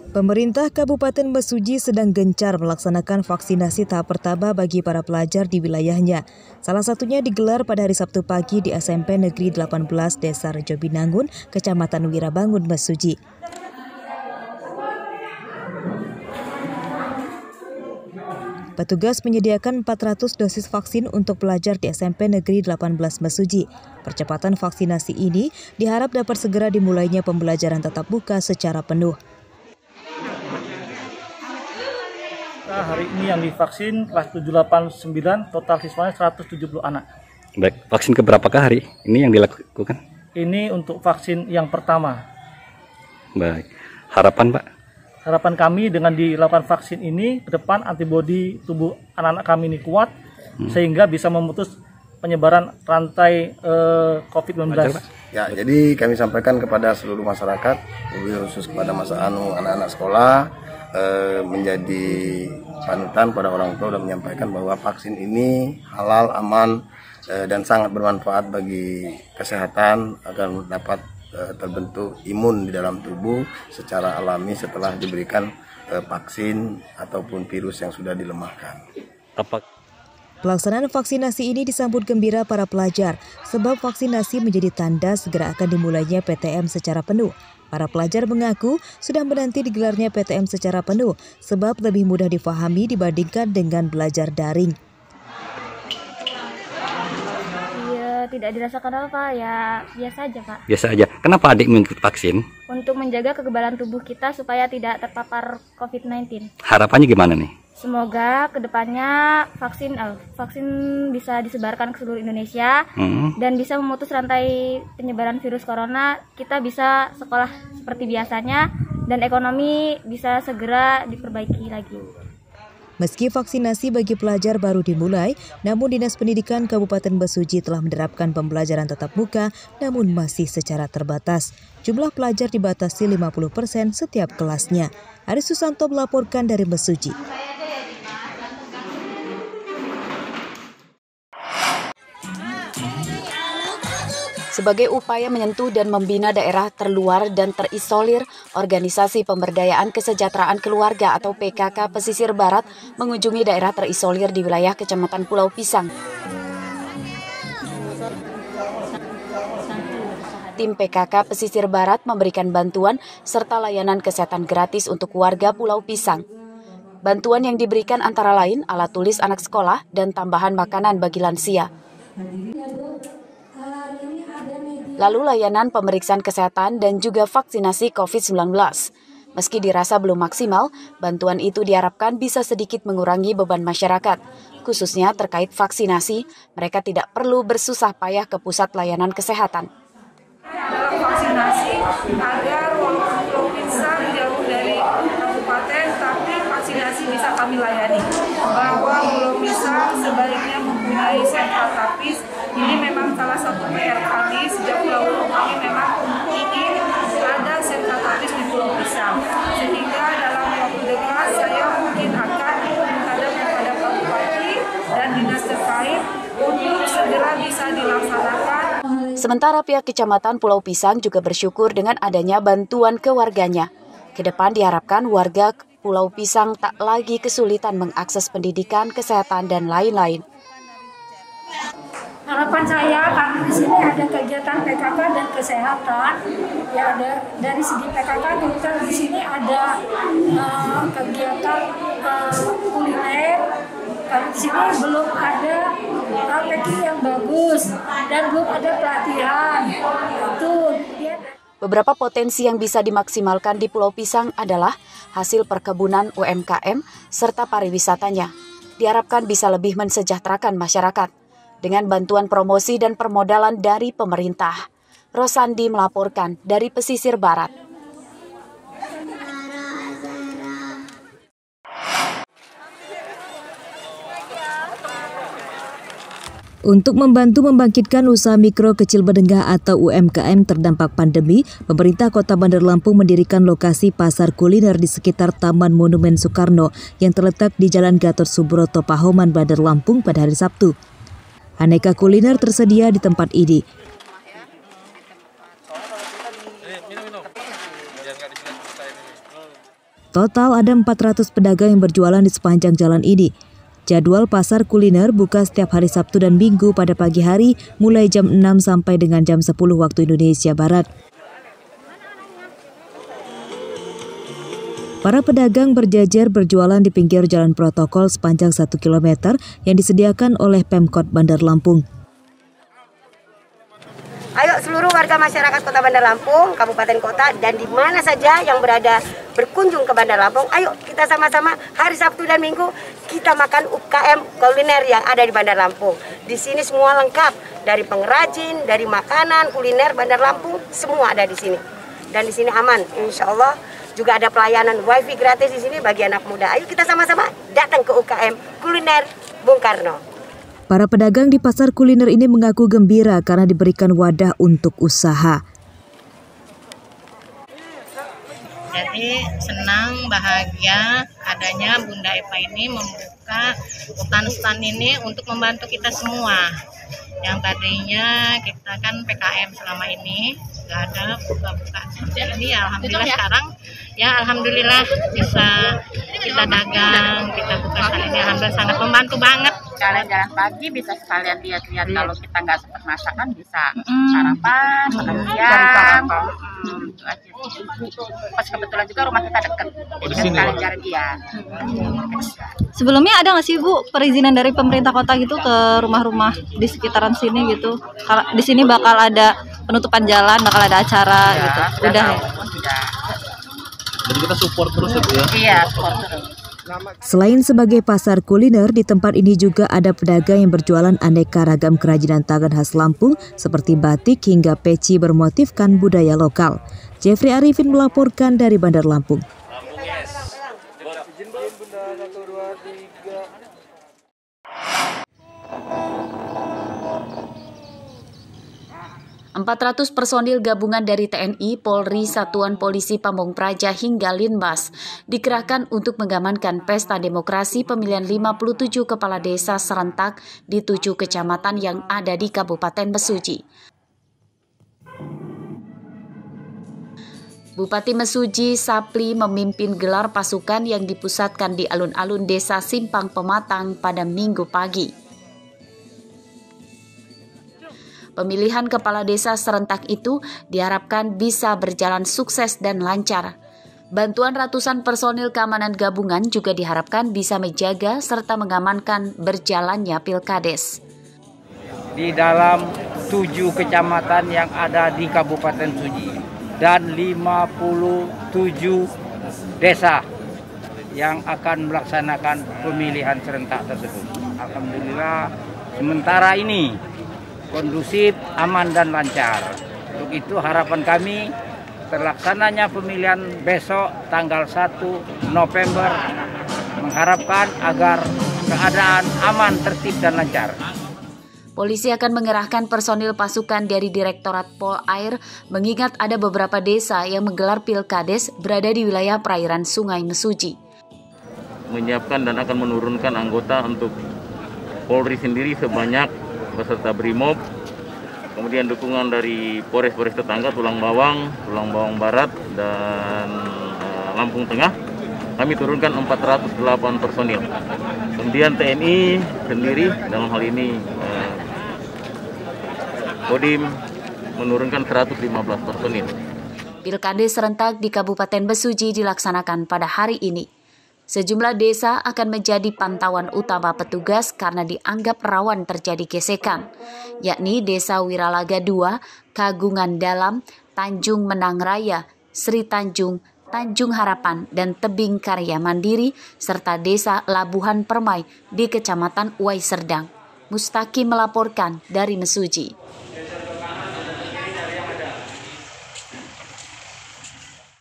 Pemerintah Kabupaten Mesuji sedang gencar melaksanakan vaksinasi tahap pertama bagi para pelajar di wilayahnya. Salah satunya digelar pada hari Sabtu pagi di SMP Negeri 18 Desa Rejo Binangun, Kecamatan Wirabangun, Mesuji. Petugas menyediakan 400 dosis vaksin untuk pelajar di SMP Negeri 18 Mesuji. Percepatan vaksinasi ini diharap dapat segera dimulainya pembelajaran tatap muka secara penuh. Hari ini yang divaksin kelas 789, total siswanya 170 anak. Baik, vaksin keberapakah hari ini yang dilakukan? Ini untuk vaksin yang pertama. Baik, harapan Pak? Harapan kami dengan dilakukan vaksin ini, ke depan antibodi tubuh anak-anak kami ini kuat, sehingga bisa memutus penyebaran rantai COVID-19. Ya, jadi kami sampaikan kepada seluruh masyarakat, khusus kepada anak-anak sekolah, menjadi panutan pada orang tua dan menyampaikan bahwa vaksin ini halal, aman, dan sangat bermanfaat bagi kesehatan agar dapat terbentuk imun di dalam tubuh secara alami setelah diberikan vaksin ataupun virus yang sudah dilemahkan. Pelaksanaan vaksinasi ini disambut gembira para pelajar sebab vaksinasi menjadi tanda segera akan dimulainya PTM secara penuh. Para pelajar mengaku sudah menanti digelarnya PTM secara penuh sebab lebih mudah difahami dibandingkan dengan belajar daring. Iya, tidak dirasakan apa, ya biasa aja Pak. Biasa aja. Kenapa adik mengikuti vaksin? Untuk menjaga kekebalan tubuh kita supaya tidak terpapar COVID-19. Harapannya gimana nih? Semoga kedepannya vaksin bisa disebarkan ke seluruh Indonesia dan bisa memutus rantai penyebaran virus corona. Kita bisa sekolah seperti biasanya dan ekonomi bisa segera diperbaiki lagi. Meski vaksinasi bagi pelajar baru dimulai, namun Dinas Pendidikan Kabupaten Mesuji telah menerapkan pembelajaran tatap muka namun masih secara terbatas. Jumlah pelajar dibatasi 50% setiap kelasnya. Aris Susanto melaporkan dari Mesuji. Sebagai upaya menyentuh dan membina daerah terluar dan terisolir, Organisasi Pemberdayaan Kesejahteraan Keluarga atau PKK Pesisir Barat mengunjungi daerah terisolir di wilayah Kecamatan Pulau Pisang. Tim PKK Pesisir Barat memberikan bantuan serta layanan kesehatan gratis untuk warga Pulau Pisang. Bantuan yang diberikan antara lain alat tulis anak sekolah dan tambahan makanan bagi lansia. Lalu layanan pemeriksaan kesehatan dan juga vaksinasi COVID-19. Meski dirasa belum maksimal, bantuan itu diharapkan bisa sedikit mengurangi beban masyarakat. Khususnya terkait vaksinasi, mereka tidak perlu bersusah payah ke pusat layanan kesehatan. Dalam vaksinasi agar walaupun Pulau Pisang jauh dari kabupaten, tapi vaksinasi bisa kami layani. Bahwa Pulau Pisang sebaiknya mempunyai sentra tapis. Ini memang salah satu PR kami sejak Pulau kami memang ingin ada sentra tapis di Pulau Pisang. Sehingga dalam waktu dekat saya mungkin akan menghadap kepada Pak Bupati dan dinas terkait untuk segera bisa dilaksanakan. Sementara pihak Kecamatan Pulau Pisang juga bersyukur dengan adanya bantuan ke warganya. Kedepan diharapkan warga Pulau Pisang tak lagi kesulitan mengakses pendidikan, kesehatan, dan lain-lain. Harapan saya karena di sini ada kegiatan PKK dan kesehatan, ya ada dari segi PKK kita di sini ada kegiatan kuliner. Karena di sini belum ada packing yang bagus dan belum ada pelatihan. Beberapa potensi yang bisa dimaksimalkan di Pulau Pisang adalah hasil perkebunan UMKM serta pariwisatanya. Diharapkan bisa lebih mensejahterakan masyarakat dengan bantuan promosi dan permodalan dari pemerintah. Rosandi melaporkan dari Pesisir Barat. Untuk membantu membangkitkan usaha mikro kecil menengah atau UMKM terdampak pandemi, pemerintah Kota Bandar Lampung mendirikan lokasi pasar kuliner di sekitar Taman Monumen Soekarno yang terletak di Jalan Gatot Subroto, Pahoman, Bandar Lampung pada hari Sabtu. Aneka kuliner tersedia di tempat ini. Total ada 400 pedagang yang berjualan di sepanjang jalan ini. Jadwal pasar kuliner buka setiap hari Sabtu dan Minggu pada pagi hari mulai jam 6 sampai dengan jam 10 waktu Indonesia Barat. Para pedagang berjejer berjualan di pinggir jalan protokol sepanjang 1 km yang disediakan oleh Pemkot Bandar Lampung. Ayo seluruh warga masyarakat Kota Bandar Lampung, Kabupaten Kota, dan di mana saja yang berada berkunjung ke Bandar Lampung, ayo kita sama-sama hari Sabtu dan Minggu kita makan UKM kuliner yang ada di Bandar Lampung. Di sini semua lengkap, dari pengrajin, dari makanan, kuliner Bandar Lampung, semua ada di sini. Dan di sini aman, insya Allah. Juga ada pelayanan wifi gratis di sini bagi anak muda. Ayo kita sama-sama datang ke UKM kuliner Bung Karno. Para pedagang di pasar kuliner ini mengaku gembira karena diberikan wadah untuk usaha. Jadi senang, bahagia adanya Bunda Eva ini membuka stand-stand ini untuk membantu kita semua. Yang tadinya kita kan PKM selama ini nggak ada buka-buka seperti ini. Alhamdulillah sekarang ya alhamdulillah bisa kita dagang, kita buka stand ini. Alhamdulillah sangat membantu banget. Kalian jalan pagi bisa sekalian lihat-lihat kalau kita nggak sempat masakan bisa sarapan, makan siang. Itu aja. Pas kebetulan juga rumah kita dekat. Oh, di sini. Jalan iya. Sebelumnya ada nggak sih Bu perizinan dari pemerintah kota gitu ke rumah-rumah di sekitaran sini gitu? Kalau di sini bakal ada penutupan jalan, bakal ada acara gitu. Udah ya. Jadi kita support terus ya Bu ya? Iya, support terus. Selain sebagai pasar kuliner, di tempat ini juga ada pedagang yang berjualan aneka ragam kerajinan tangan khas Lampung seperti batik hingga peci bermotifkan budaya lokal. Jeffrey Arifin melaporkan dari Bandar Lampung. 400 personil gabungan dari TNI, Polri, Satuan Polisi Pamong Praja hingga Linmas dikerahkan untuk mengamankan pesta demokrasi pemilihan 57 kepala desa serentak di 7 kecamatan yang ada di Kabupaten Mesuji. Bupati Mesuji Sapli memimpin gelar pasukan yang dipusatkan di alun-alun desa Simpang Pematang pada Minggu pagi. Pemilihan kepala desa serentak itu diharapkan bisa berjalan sukses dan lancar. Bantuan ratusan personil keamanan gabungan juga diharapkan bisa menjaga serta mengamankan berjalannya Pilkades. Di dalam 7 kecamatan yang ada di Kabupaten Mesuji dan 57 desa yang akan melaksanakan pemilihan serentak tersebut. Alhamdulillah sementara ini kondusif, aman dan lancar. Untuk itu harapan kami terlaksananya pemilihan besok tanggal 1 November mengharapkan agar keadaan aman, tertib dan lancar. Polisi akan mengerahkan personil pasukan dari Direktorat Polair mengingat ada beberapa desa yang menggelar Pilkades berada di wilayah perairan Sungai Mesuji. Menyiapkan dan akan menurunkan anggota untuk Polri sendiri sebanyak beserta Brimob, kemudian dukungan dari Polres-Polres tetangga Tulang Bawang Barat dan Lampung Tengah. Kami turunkan 408 personil. Kemudian TNI sendiri dalam hal ini Kodim menurunkan 115 personil. Pilkades serentak di Kabupaten Mesuji dilaksanakan pada hari ini. Sejumlah desa akan menjadi pantauan utama petugas karena dianggap rawan terjadi gesekan, yakni Desa Wiralaga 2, Kagungan Dalam, Tanjung Menang Raya, Sri Tanjung, Tanjung Harapan, dan Tebing Karya Mandiri, serta Desa Labuhan Permai di Kecamatan Uwai Serdang. Mustaqim melaporkan dari Mesuji.